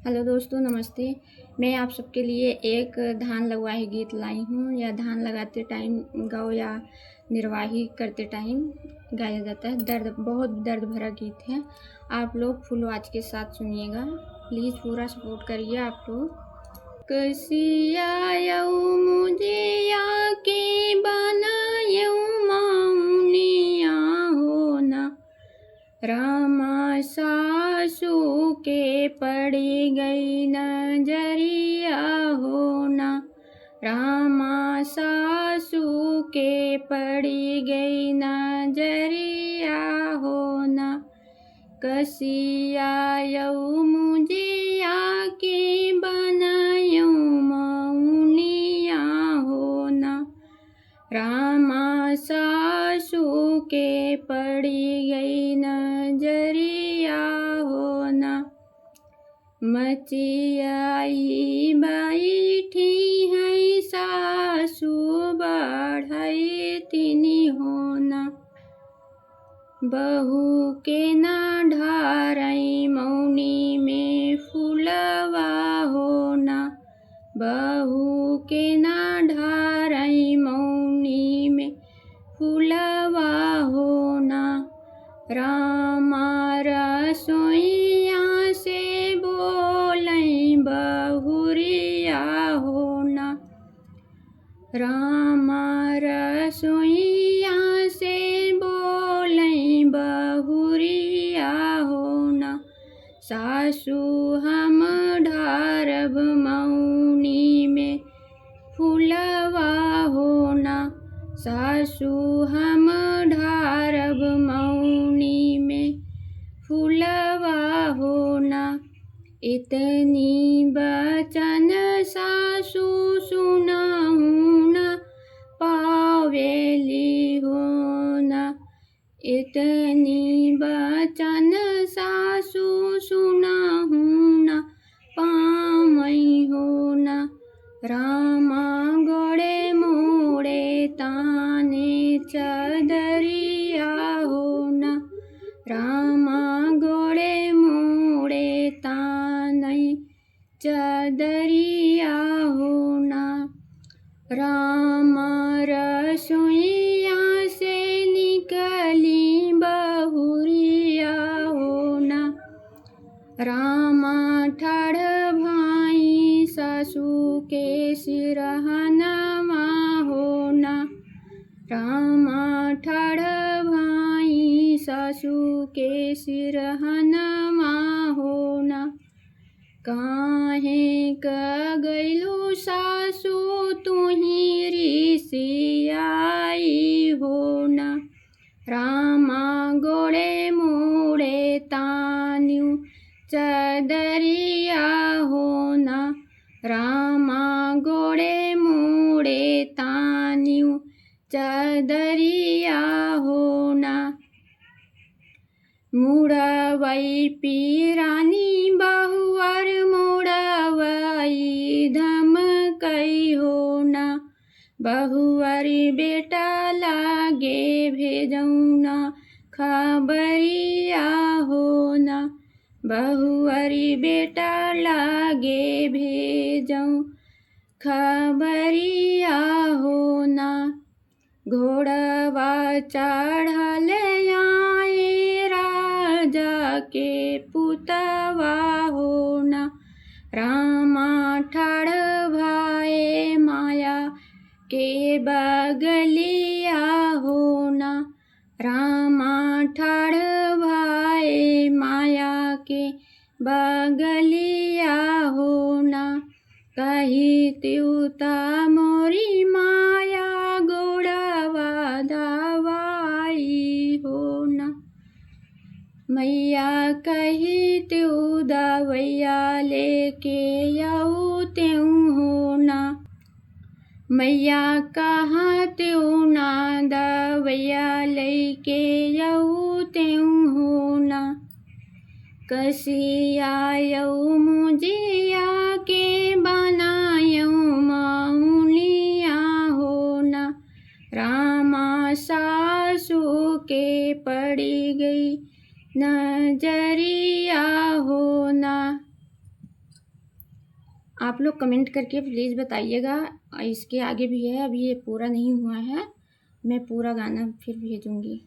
Hello दोस्तों, नमस्ते। मैं आप सबके लिए एक धान लगवाही गीत लाई हूँ। यह धान लगाते टाइम गाओ या निर्वाही करते टाइम गाया जाता है। बहुत दर्द भरा गीत है। आप लोग फुल आवाज के साथ सुनिएगा। प्लीज़ पूरा सपोर्ट करिए आप लोग। कसिया मुझे आके बनायऊ मौनिया हो ना, रामा सासू के पड़ी गई नजरिया होना, रामा सासू के पड़ी गई नजरिया होना। कसिया मुझे आके बनायऊ मौनिया होना, रामा सासू के पड़ी गई नजरिया होना। मचियाई बैठी है सासू बढ़ई तिनी होना, बहू के ना ढारई मौनी में फुलवा होना, बहू के ना ढारई मौनी में फुलवा होना। रामा रसोइया से बोलई बहुरिया होना, रामा रसोइया से बोलई बहुरिया होना। सासू हम ढारब मौनी में फुलवा होना, सासू हम ढारब मौनी में फुलवा होना। इतनी बचन सासू सुनाहू न पावेली होना, इतनी बचन सासू सुनाहू न पामई होना। रामा गोड़े मोड़े ताने चदरिया होना, रामा गोड़े मोड़े ताने चदरिया होना। रामा रसोइया से निकली बहुरिया होना, रामा ठाड़ भाई सासू के सिरहनवा होना, रामा ठाड़ भाई सासू के सिरहनवा होना। काहे क गइलू सासू तुही रिसियाई होना, रामा गोड़े मोड़े तान्यू चदरिया होना, रामा गोड़े मोड़े तान्यू चदरिया होना। मुड़वई पीरानी बहुअर मुड़वई धमकई होना, बहुअर बेटा लागे भेजौना खबरिया होना, बहुअर बेटा लागे भेजऊ खबरिया होना। घोड़वा चढ़ल आए राजा के पुतवा होना, रामा ठाड़ भाए माया के बगलिया होना, रामा ठाड़ भाए माया के बगलिया होना। कही त्युता मोरी माया गोड़वा दवाई होना, मैया कही त्यू दवैया लेके आऊ त्यों होना, मैया कहाँ त्यू ना दवैया लेके आऊ त्यों होना। कसिया मुझे आके बनायऊ मौनिया होना, रामा सासू के पड़ी गई नजरिया होना। आप लोग कमेंट करके प्लीज़ बताइएगा। इसके आगे भी है, अभी ये पूरा नहीं हुआ है, मैं पूरा गाना फिर भेजूँगी।